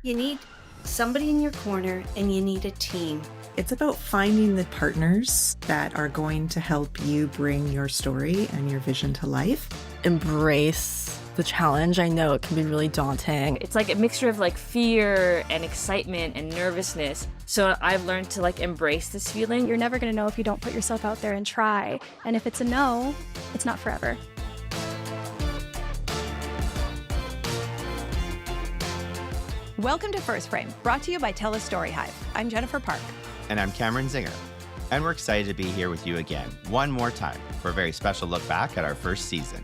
You need somebody in your corner and you need a team. It's about finding the partners that are going to help you bring your story and your vision to life. Embrace the challenge. I know it can be really daunting. It's like a mixture of like fear and excitement and nervousness. So I've learned to like embrace this feeling. You're never going to know if you don't put yourself out there and try. And if it's a no, it's not forever. Welcome to First Frame, brought to you by TELUS STORYHIVE. I'm Jennifer Park. And I'm Cameron Zinger. And we're excited to be here with you again, one more time, for a very special look back at our first season.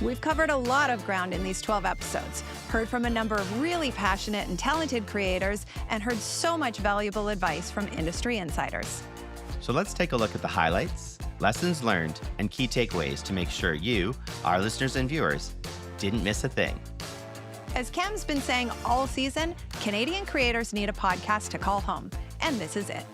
We've covered a lot of ground in these 12 episodes, heard from a number of really passionate and talented creators, and heard so much valuable advice from industry insiders. So let's take a look at the highlights, lessons learned, and key takeaways to make sure you, our listeners and viewers, didn't miss a thing. As Cam's been saying all season, Canadian creators need a podcast to call home, and this is it.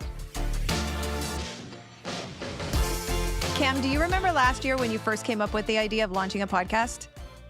Cam, do you remember last year when you first came up with the idea of launching a podcast?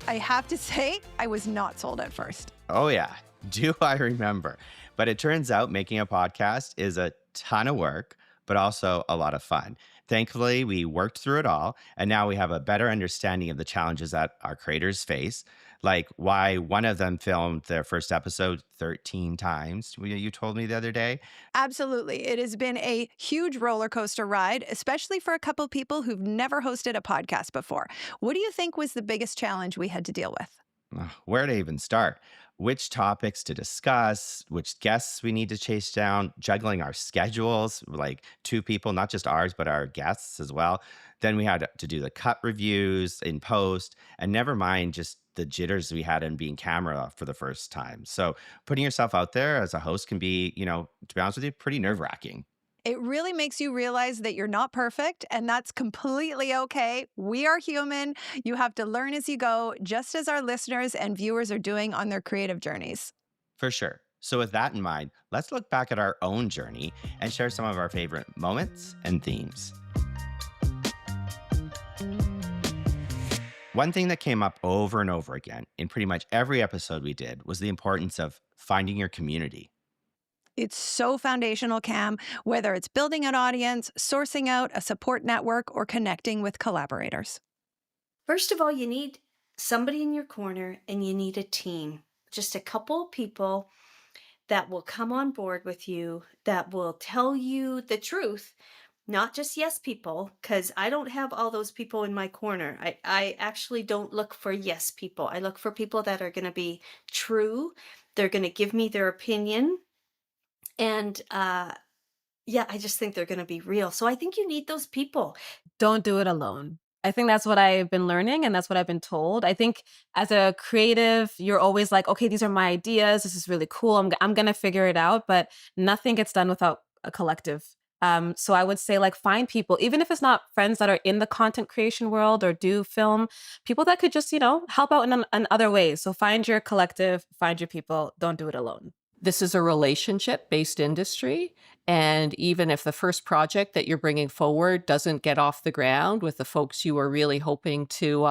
I have to say, I was not sold at first. Oh yeah, do I remember. But it turns out making a podcast is a ton of work, but also a lot of fun. Thankfully, we worked through it all, and now we have a better understanding of the challenges that our creators face, like why one of them filmed their first episode 13 times, you told me the other day. Absolutely. It has been a huge roller coaster ride, especially for a couple people who've never hosted a podcast before. What do you think was the biggest challenge we had to deal with? Where to even start? Which topics to discuss, which guests we need to chase down, juggling our schedules, like two people, not just ours, but our guests as well. Then we had to do the cut reviews in post, and never mind just the jitters we had in being camera for the first time. So putting yourself out there as a host can be, to be honest with you, pretty nerve-wracking. It really makes you realize that you're not perfect, and that's completely okay. We are human. You have to learn as you go, just as our listeners and viewers are doing on their creative journeys. For sure. So with that in mind, let's look back at our own journey and share some of our favorite moments and themes. One thing that came up over and over again in pretty much every episode we did was the importance of finding your community. It's so foundational, Cam, whether it's building an audience, sourcing out a support network, or connecting with collaborators. First of all, you need somebody in your corner and you need a team. Just a couple of people that will come on board with you, that will tell you the truth, not just yes people, because I don't have all those people in my corner. I actually don't look for yes people. I look for people that are going to be true. They're going to give me their opinion. And I just think they're going to be real. So I think you need those people. Don't do it alone. I think that's what I've been learning, and that's what I've been told. I think as a creative, you're always like, okay, these are my ideas. This is really cool. I'm going to figure it out. But nothing gets done without a collective. So I would say, like, find people, even if it's not friends that are in the content creation world or do film, people that could just, help out in other ways. So find your collective, find your people. Don't do it alone. This is a relationship-based industry, and even if the first project that you're bringing forward doesn't get off the ground with the folks you are really hoping to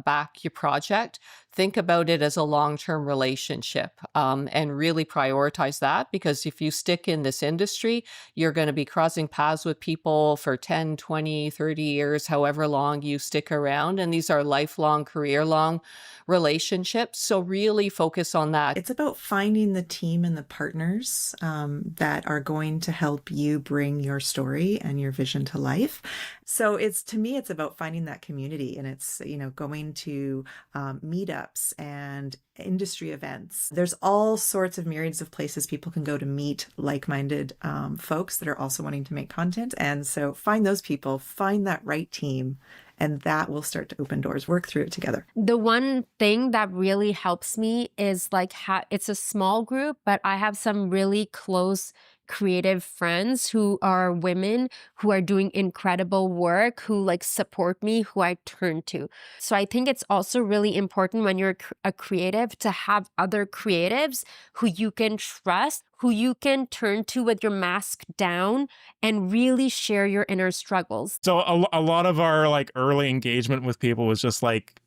back your project, think about it as a long-term relationship and really prioritize that, because if you stick in this industry, you're going to be crossing paths with people for 10, 20, 30 years, however long you stick around, and these are lifelong, career-long relationships. So really focus on that. It's about finding the team and the partners that are going to help you bring your story and your vision to life. So to me, it's about finding that community, and it's, going to meetups and industry events. There's all sorts of myriads of places people can go to meet like-minded folks that are also wanting to make content. And so find those people, find that right team, and that will start to open doors. Work through it together. The one thing that really helps me is like it's a small group, but I have some really close creative friends who are women who are doing incredible work, who like support me, who I turn to. So I think it's also really important when you're a creative to have other creatives who you can trust, who you can turn to with your mask down and really share your inner struggles. So a lot of our like early engagement with people was just like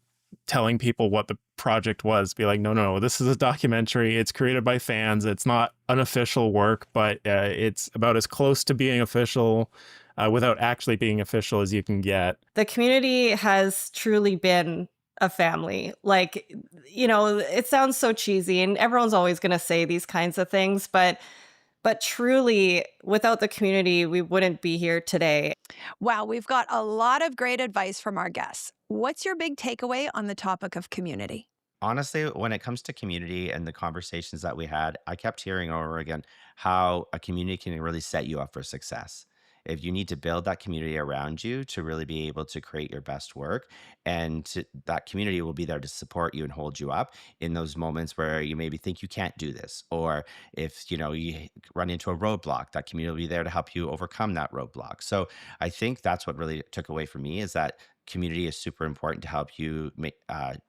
telling people what the project was. Be like, no, this is a documentary. It's created by fans. It's not unofficial work, but it's about as close to being official without actually being official as you can get. The community has truly been a family. Like, you know, it sounds so cheesy and everyone's always going to say these kinds of things, but truly, without the community, we wouldn't be here today. Wow, we've got a lot of great advice from our guests. What's your big takeaway on the topic of community? Honestly, when it comes to community and the conversations that we had, I kept hearing over again how a community can really set you up for success. If you need to build that community around you to really be able to create your best work, that community will be there to support you and hold you up in those moments where you maybe think you can't do this, or if you run into a roadblock, that community will be there to help you overcome that roadblock. So I think that's what really took away from me, is that community is super important to help you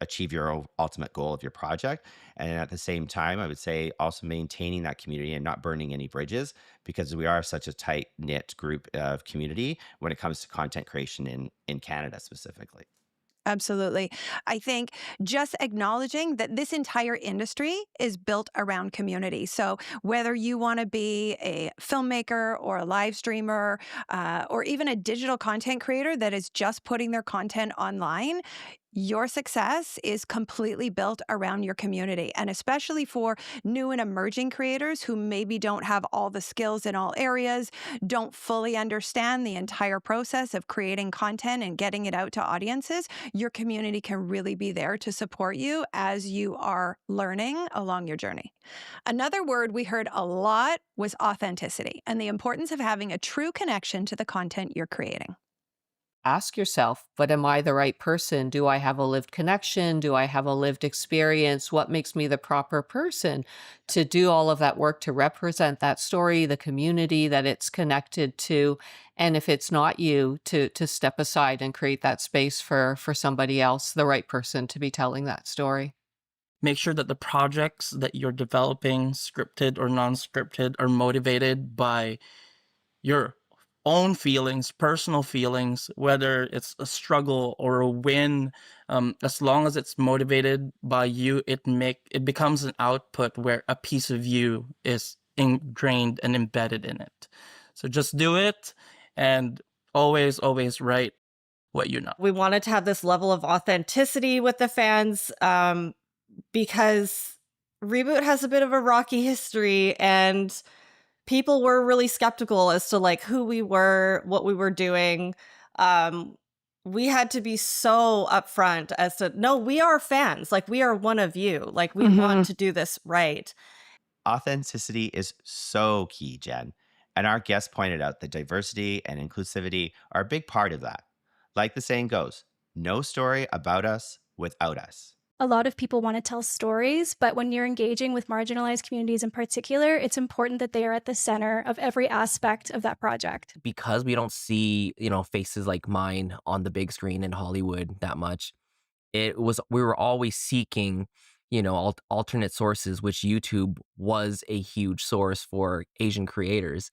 achieve your ultimate goal of your project. And at the same time, I would say also maintaining that community and not burning any bridges, because we are such a tight knit group of community when it comes to content creation in Canada specifically. Absolutely. I think just acknowledging that this entire industry is built around community. So whether you want to be a filmmaker or a live streamer, or even a digital content creator that is just putting their content online, your success is completely built around your community. And especially for new and emerging creators who maybe don't have all the skills in all areas, don't fully understand the entire process of creating content and getting it out to audiences, your community can really be there to support you as you are learning along your journey. Another word we heard a lot was authenticity and the importance of having a true connection to the content you're creating. Ask yourself, but am I the right person? Do I have a lived connection? Do I have a lived experience? What makes me the proper person to do all of that work to represent that story, the community that it's connected to? And if it's not you, to step aside and create that space for somebody else, the right person to be telling that story. Make sure that the projects that you're developing, scripted or non-scripted, are motivated by your own feelings, personal feelings, whether it's a struggle or a win. As long as it's motivated by you, it becomes an output where a piece of you is ingrained and embedded in it. So just do it, and always write what you know. We wanted to have this level of authenticity with the fans, because Reboot has a bit of a rocky history, and people were really skeptical as to like who we were, what we were doing. We had to be so upfront as to, no, we are fans. Like, we are one of you. Like, we want to do this right. Authenticity is so key, Jen. And our guest pointed out that diversity and inclusivity are a big part of that. Like the saying goes, no story about us without us. A lot of people want to tell stories, but when you're engaging with marginalized communities in particular, it's important that they are at the center of every aspect of that project. Because we don't see, faces like mine on the big screen in Hollywood that much, we were always seeking, alternate sources, which YouTube was a huge source for Asian creators.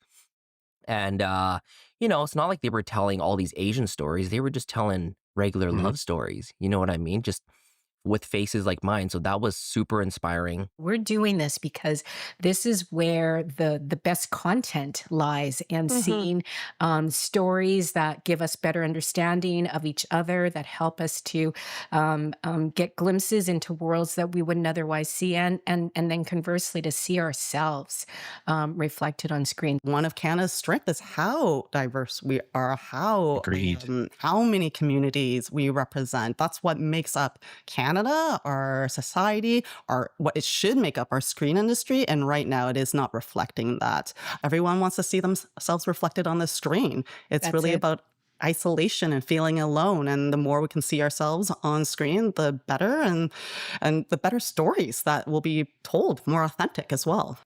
And, it's not like they were telling all these Asian stories. They were just telling regular love stories. You know what I mean? Just with faces like mine. So that was super inspiring. We're doing this because this is where the best content lies, and seeing stories that give us better understanding of each other, that help us to get glimpses into worlds that we wouldn't otherwise see, and then conversely to see ourselves reflected on screen. One of Canada's strength is how diverse we are, how many communities we represent. That's what makes up Canada, our society, what it should make up our screen industry. And right now it is not reflecting that. Everyone wants to see themselves reflected on the screen. That's really about isolation and feeling alone. And the more we can see ourselves on screen, the better, and the better stories that will be told, more authentic as well.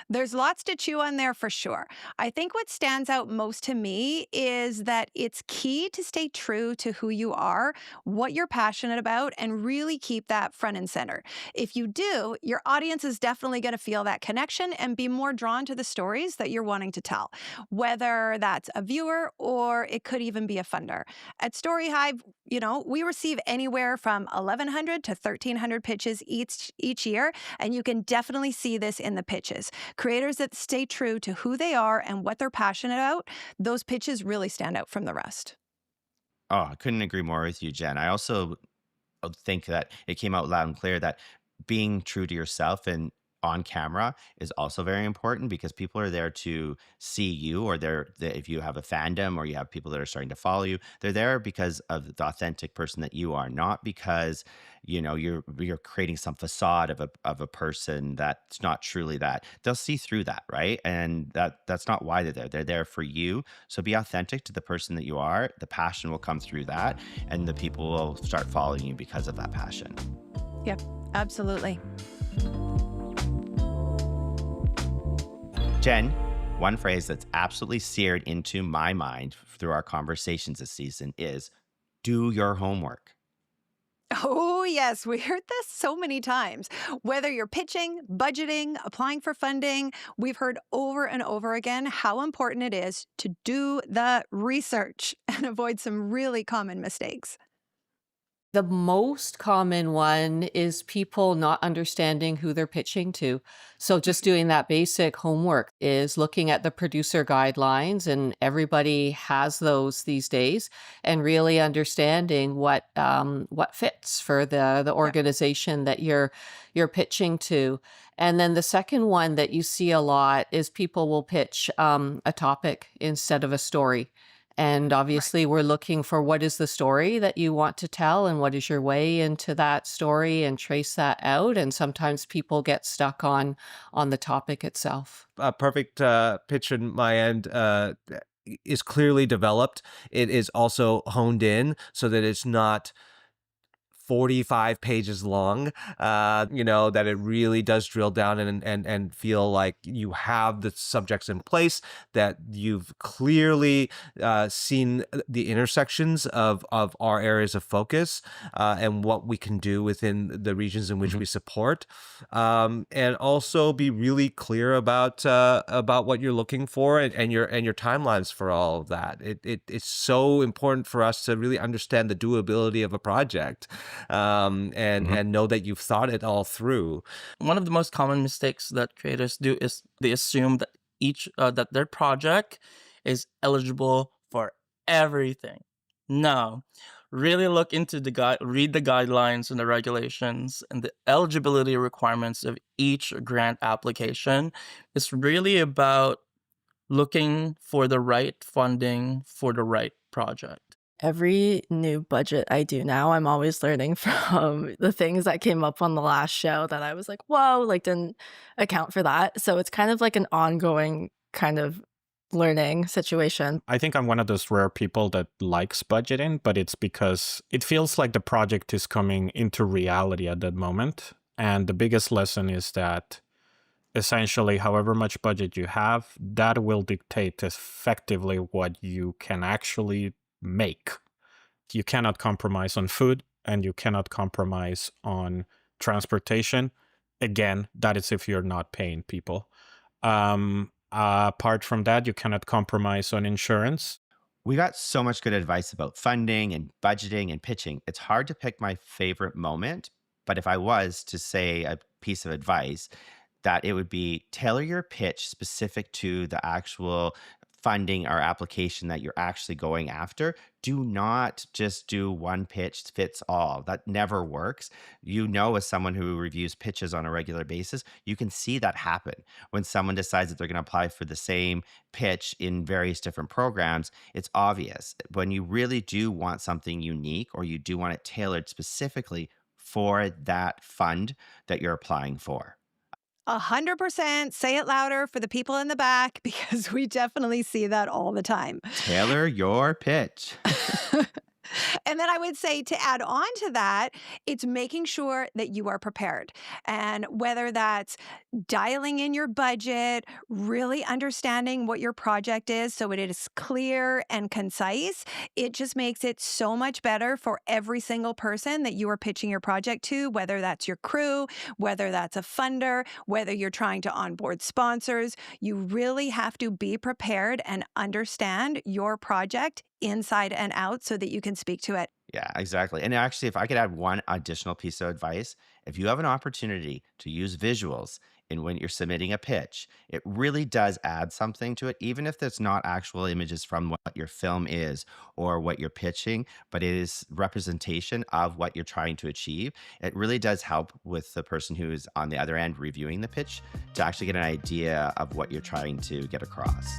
There's lots to chew on there for sure. I think what stands out most to me is that it's key to stay true to who you are, what you're passionate about, and really keep that front and center. If you do, your audience is definitely going to feel that connection and be more drawn to the stories that you're wanting to tell, whether that's a viewer or it could even be a funder. At StoryHive, we receive anywhere from 1,100 to 1,300 pitches each year, and you can definitely see this in the pitches. Creators that stay true to who they are and what they're passionate about, those pitches really stand out from the rest. Oh, I couldn't agree more with you, Jen. I also think that it came out loud and clear that being true to yourself and on camera is also very important, because people are there to see you, or if you have a fandom or you have people that are starting to follow you, they're there because of the authentic person that you are, not because you're creating some facade of a person that's not truly that. They'll see through that, right? And that's not why they're there. They're there for you. So be authentic to the person that you are. The passion will come through that, and the people will start following you because of that passion. Yep, absolutely. Jen, one phrase that's absolutely seared into my mind through our conversations this season is do your homework. Oh, yes. We heard this so many times. Whether you're pitching, budgeting, applying for funding, we've heard over and over again how important it is to do the research and avoid some really common mistakes. The most common one is people not understanding who they're pitching to. So just doing that basic homework is looking at the producer guidelines, and everybody has those these days, and really understanding what fits for the organization that you're pitching to. And then the second one that you see a lot is people will pitch a topic instead of a story. And obviously, we're looking for what is the story that you want to tell, and what is your way into that story, and trace that out. And sometimes people get stuck on the topic itself. A perfect pitch in my end is clearly developed. It is also honed in so that it's not 45 pages long, that it really does drill down and feel like you have the subjects in place, that you've clearly seen the intersections of our areas of focus and what we can do within the regions in which we support, and also be really clear about what you're looking for and your timelines for all of that. It's so important for us to really understand the doability of a project. And know that you've thought it all through. One of the most common mistakes that creators do is they assume that that their project is eligible for everything. No, really look into read the guidelines and the regulations and the eligibility requirements of each grant application. It's really about looking for the right funding for the right project. Every new budget I do now, I'm always learning from the things that came up on the last show that I was like, whoa, like didn't account for that. So it's kind of like an ongoing kind of learning situation. I think I'm one of those rare people that likes budgeting, but it's because it feels like the project is coming into reality at that moment. And the biggest lesson is that essentially, however much budget you have, that will dictate effectively what you can actually make. You cannot compromise on food, and you cannot compromise on transportation. Again, that is if you're not paying people. Apart from that, you cannot compromise on insurance. We got so much good advice about funding and budgeting and pitching. It's hard to pick my favorite moment, but if I was to say a piece of advice, that it would be tailor your pitch specific to the actual funding or application that you're actually going after. Do not just do one pitch fits all. That never works. As someone who reviews pitches on a regular basis, you can see that happen. When someone decides that they're going to apply for the same pitch in various different programs, it's obvious. When you really do want something unique, or you do want it tailored specifically for that fund that you're applying for. 100%. Say it louder for the people in the back, because we definitely see that all the time. Tailor your pitch. And then I would say to add on to that, it's making sure that you are prepared. And whether that's dialing in your budget, really understanding what your project is so it is clear and concise, it just makes it so much better for every single person that you are pitching your project to, whether that's your crew, whether that's a funder, whether you're trying to onboard sponsors. You really have to be prepared and understand your project inside and out so that you can speak to it. Yeah, exactly. And actually, if I could add one additional piece of advice, if you have an opportunity to use visuals in when you're submitting a pitch, it really does add something to it, even if there's not actual images from what your film is or what you're pitching, but it is representation of what you're trying to achieve. It really does help with the person who is on the other end reviewing the pitch to actually get an idea of what you're trying to get across.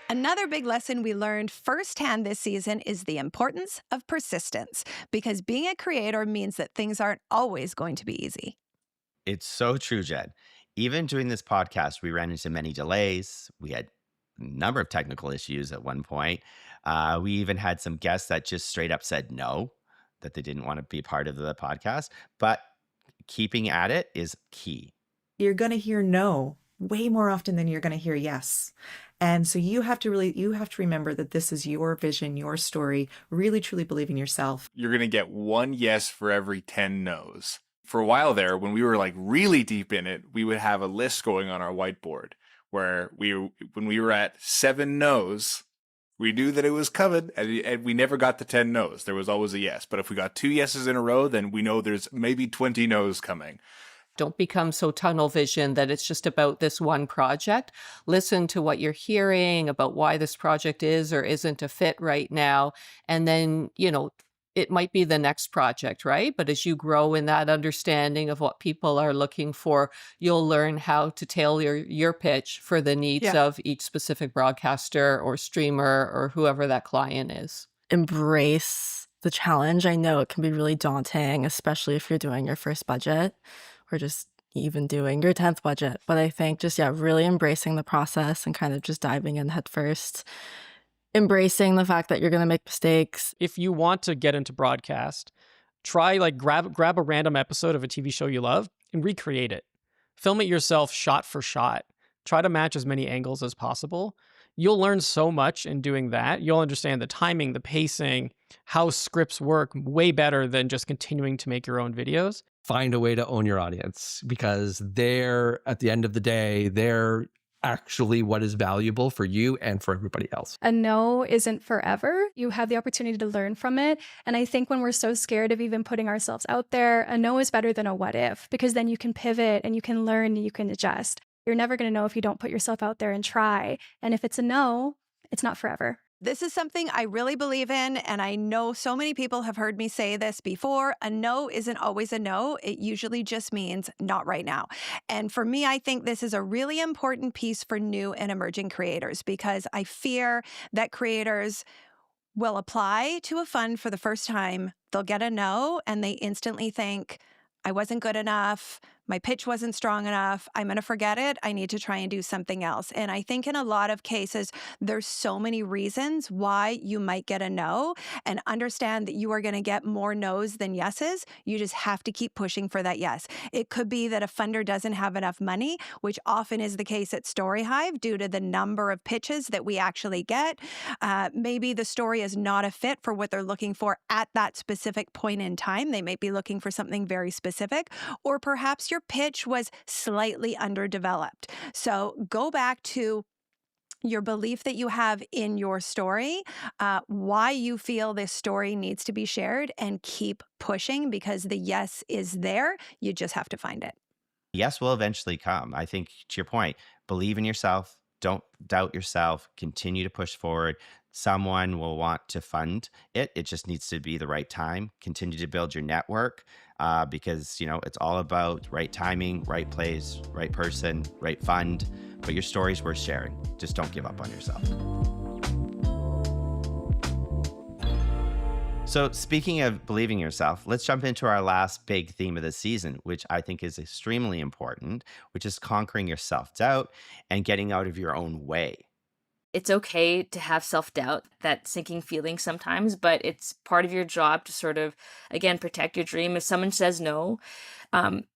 Another big lesson we learned firsthand this season is the importance of persistence, because being a creator means that things aren't always going to be easy. It's so true, Jen. Even doing this podcast, we ran into many delays. We had a number of technical issues at one point. We even had some guests that just straight up said no, that they didn't want to be part of the podcast. But keeping at it is key. You're going to hear no way more often than you're going to hear yes. And so you have to remember that this is your vision, your story, really truly believe in yourself. You're going to get one yes for every 10 no's. For a while there, when we were like really deep in it, we would have a list going on our whiteboard where when we were at 7 no's, we knew that it was coming, and we never got the 10 no's. There was always a yes. But if we got 2 yeses in a row, then we know there's maybe 20 no's coming. Don't become so tunnel vision that it's just about this one project. Listen to what you're hearing about why this project is or isn't a fit right now. And then, it might be the next project, right? But as you grow in that understanding of what people are looking for, you'll learn how to tailor your pitch for the needs of each specific broadcaster or streamer or whoever that client is. Embrace the challenge. I know it can be really daunting, especially if you're doing your first budget or just even doing your 10th budget. But I think just, really embracing the process and kind of just diving in head first. Embracing the fact that you're going to make mistakes. If you want to get into broadcast, try grab a random episode of a TV show you love and recreate it. Film it yourself shot for shot. Try to match as many angles as possible. You'll learn so much in doing that. You'll understand the timing, the pacing, how scripts work way better than just continuing to make your own videos. Find a way to own your audience, because they're, at the end of the day, they're actually what is valuable for you and for everybody else. A no isn't forever. You have the opportunity to learn from it. And I think when we're so scared of even putting ourselves out there, a no is better than a what if, because then you can pivot and you can learn and you can adjust. You're never going to know if you don't put yourself out there and try. And if it's a no, it's not forever. This is something I really believe in, and I know so many people have heard me say this before. A no isn't always a no. It usually just means not right now. And for me, I think this is a really important piece for new and emerging creators, because I fear that creators will apply to a fund for the first time. They'll get a no, and they instantly think, I wasn't good enough. My pitch wasn't strong enough. I'm going to forget it. I need to try and do something else. And I think in a lot of cases, there's so many reasons why you might get a no, and understand that you are going to get more no's than yeses. You just have to keep pushing for that yes. It could be that a funder doesn't have enough money, which often is the case at StoryHive due to the number of pitches that we actually get. Maybe the story is not a fit for what they're looking for at that specific point in time. They might be looking for something very specific, or perhaps your pitch was slightly underdeveloped. So go back to your belief that you have in your story, why you feel this story needs to be shared, and keep pushing, because the yes is there. You just have to find it. Yes will eventually come. I think, to your point, believe in yourself. Don't doubt yourself. Continue to push forward. Someone will want to fund it. It just needs to be the right time. Continue to build your network, because, it's all about right timing, right place, right person, right fund. But your story's worth sharing. Just don't give up on yourself. So speaking of believing yourself, let's jump into our last big theme of the season, which I think is extremely important, which is conquering your self-doubt and getting out of your own way. It's okay to have self-doubt, that sinking feeling sometimes, but it's part of your job to sort of, again, protect your dream. If someone says no,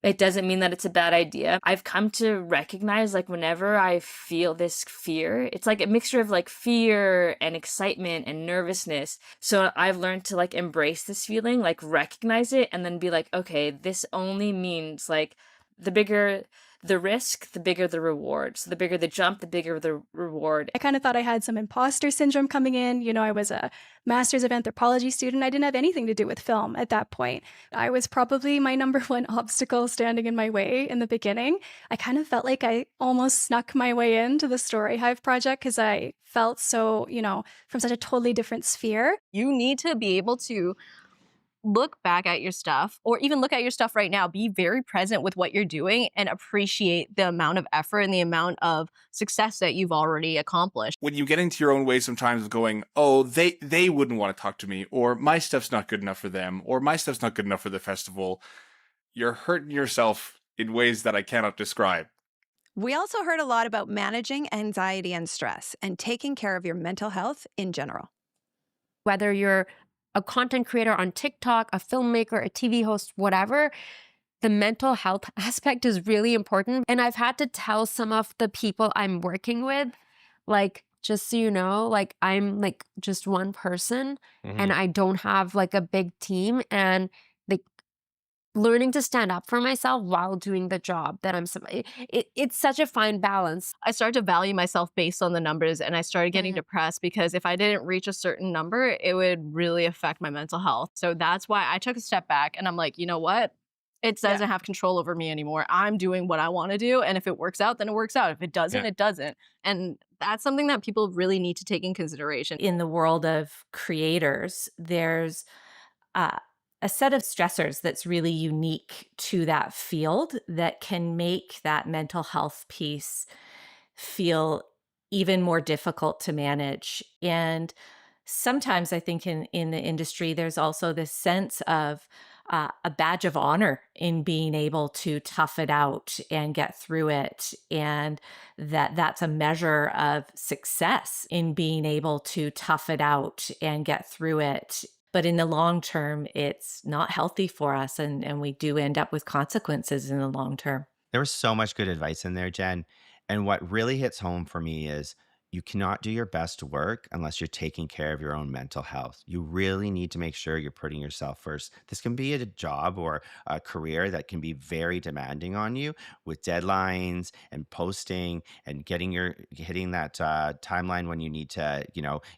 it doesn't mean that it's a bad idea. I've come to recognize, like, whenever I feel this fear, it's like a mixture of like fear and excitement and nervousness. So I've learned to like embrace this feeling, like recognize it, and then be like, okay, this only means like the bigger the risk, the bigger the reward. So the bigger the jump, the bigger the reward. I kind of thought I had some imposter syndrome coming in. You know, I was a master's of anthropology student. I didn't have anything to do with film at that point. I was probably my number one obstacle standing in my way in the beginning. I kind of felt like I almost snuck my way into the StoryHive project because I felt so, you know, from such a totally different sphere. You need to be able to look back at your stuff, or even look at your stuff right now, be very present with what you're doing and appreciate the amount of effort and the amount of success that you've already accomplished. When you get into your own way sometimes of going, oh, they wouldn't want to talk to me, or my stuff's not good enough for them, or my stuff's not good enough for the festival, you're hurting yourself in ways that I cannot describe. We also heard a lot about managing anxiety and stress and taking care of your mental health in general. Whether you're a content creator on TikTok, a filmmaker, a TV host, whatever, the mental health aspect is really important. And I've had to tell some of the people I'm working with, like, just so you know, like, I'm like just one person and I don't have like a big team, and like learning to stand up for myself while doing the job that it's such a fine balance. I started to value myself based on the numbers, and I started getting depressed because if I didn't reach a certain number, it would really affect my mental health. So that's why I took a step back and I'm like, you know what? It doesn't have control over me anymore. I'm doing what I want to do. And if it works out, then it works out. If it doesn't, it doesn't. And that's something that people really need to take in consideration. In the world of creators, there's a set of stressors that's really unique to that field that can make that mental health piece feel even more difficult to manage. And sometimes I think in the industry, there's also this sense of a badge of honor in being able to tough it out and get through it. And that's a measure of success in being able to tough it out and get through it. But in the long term, it's not healthy for us, and we do end up with consequences in the long term. There was so much good advice in there, Jen. And what really hits home for me is you cannot do your best work unless you're taking care of your own mental health. You really need to make sure you're putting yourself first. This can be a job or a career that can be very demanding on you with deadlines and posting and hitting that timeline when you need to,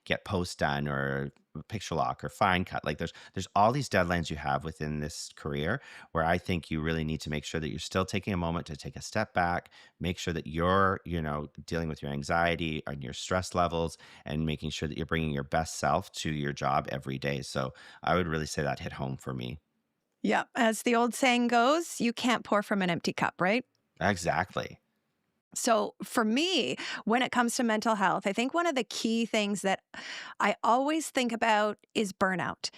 get posts done or picture lock or fine cut. Like there's all these deadlines you have within this career where I think you really need to make sure that you're still taking a moment to take a step back, make sure that you're, dealing with your anxiety and your stress levels and making sure that you're bringing your best self to your job every day. So I would really say that hit home for me. Yeah. As the old saying goes, you can't pour from an empty cup, right? Exactly. So for me, when it comes to mental health, I think one of the key things that I always think about is burnout,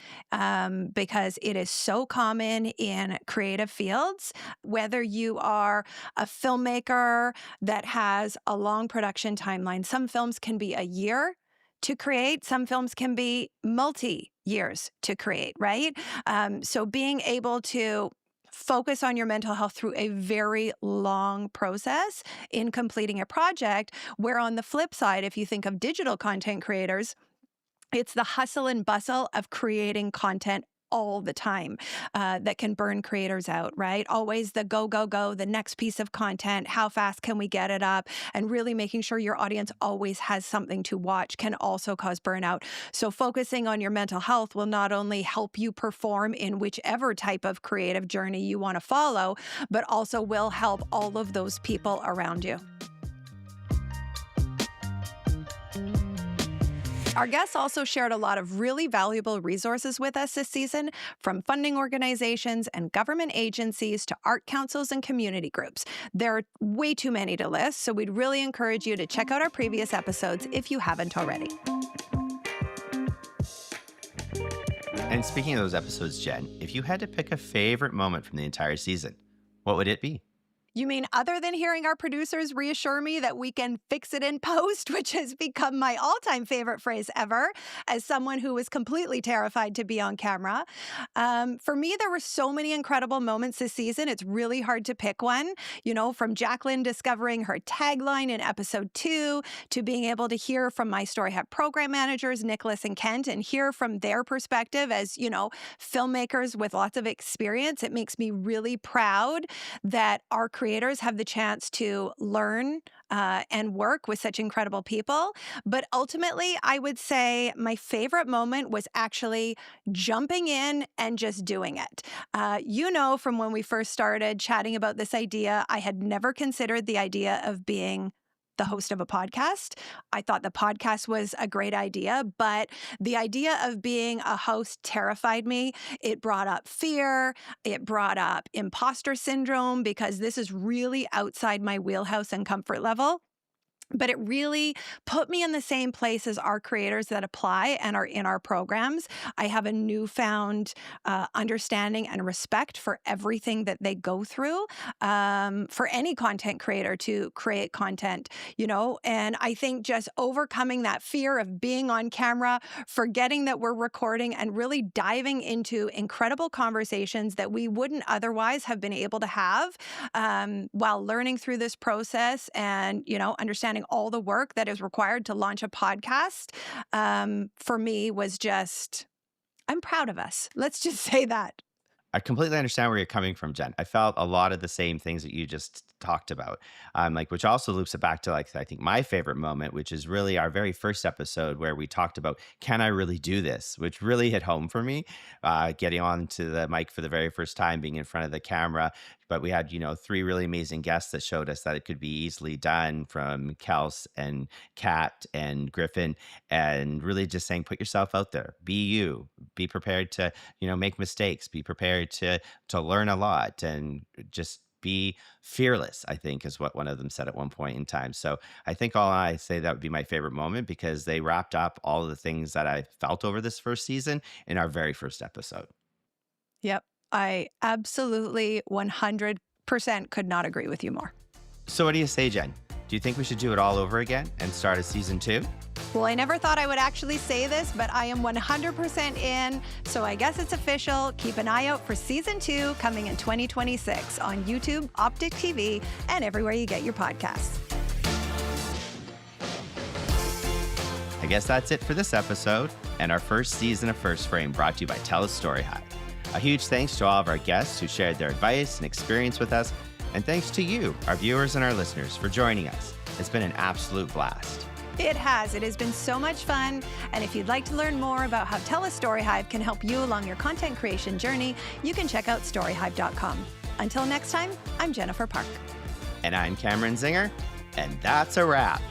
because it is so common in creative fields. Whether you are a filmmaker that has a long production timeline, some films can be a year to create, some films can be multi-years to create, right? So being able to focus on your mental health through a very long process in completing a project, where on the flip side, if you think of digital content creators, it's the hustle and bustle of creating content all the time that can burn creators out, right? Always the go, go, go, the next piece of content, how fast can we get it up? And really making sure your audience always has something to watch can also cause burnout. So focusing on your mental health will not only help you perform in whichever type of creative journey you want to follow, but also will help all of those people around you. Our guests also shared a lot of really valuable resources with us this season, from funding organizations and government agencies to art councils and community groups. There are way too many to list, so we'd really encourage you to check out our previous episodes if you haven't already. And speaking of those episodes, Jen, if you had to pick a favorite moment from the entire season, what would it be? You mean other than hearing our producers reassure me that we can fix it in post, which has become my all-time favorite phrase ever, as someone who was completely terrified to be on camera. For me, there were so many incredible moments this season. It's really hard to pick one, you know, from Jacqueline discovering her tagline in episode 2 to being able to hear from my StoryHive program managers, Nicholas and Kent, and hear from their perspective as, you know, filmmakers with lots of experience. It makes me really proud that our creators have the chance to learn and work with such incredible people. But ultimately, I would say my favorite moment was actually jumping in and just doing it. You know, from when we first started chatting about this idea, I had never considered the idea of being the host of a podcast. I thought the podcast was a great idea, but the idea of being a host terrified me. It brought up fear. It brought up imposter syndrome because this is really outside my wheelhouse and comfort level. But it really put me in the same place as our creators that apply and are in our programs. I have a newfound understanding and respect for everything that they go through for any content creator to create content, you know. And I think just overcoming that fear of being on camera, forgetting that we're recording, and really diving into incredible conversations that we wouldn't otherwise have been able to have while learning through this process and, you know, understanding all the work that is required to launch a podcast, for me was just, I'm proud of us. Let's just say that. I completely understand where you're coming from, Jen. I felt a lot of the same things that you just talked about, like, which also loops it back to, like, I think my favorite moment, which is really our very first episode where we talked about, can I really do this? Which really hit home for me, getting onto the mic for the very first time, being in front of the camera. But we had, you know, 3 really amazing guests that showed us that it could be easily done, from Kels and Kat and Griffin, and really just saying, put yourself out there, be you, be prepared to, you know, make mistakes, be prepared to learn a lot, and just be fearless, I think is what one of them said at one point in time. So I think I say that would be my favorite moment, because they wrapped up all of the things that I felt over this first season in our very first episode. Yep. I absolutely 100% could not agree with you more. So what do you say, Jen? Do you think we should do it all over again and start a season 2? Well, I never thought I would actually say this, but I am 100% in. So I guess it's official. Keep an eye out for season 2 coming in 2026 on YouTube, Optik TV, and everywhere you get your podcasts. I guess that's it for this episode and our first season of First Frame, brought to you by TELUS STORYHIVE. A huge thanks to all of our guests who shared their advice and experience with us. And thanks to you, our viewers and our listeners, for joining us. It's been an absolute blast. It has. It has been so much fun. And if you'd like to learn more about how TELUS StoryHive can help you along your content creation journey, you can check out storyhive.com. Until next time, I'm Jennifer Park. And I'm Cameron Zinger. And that's a wrap.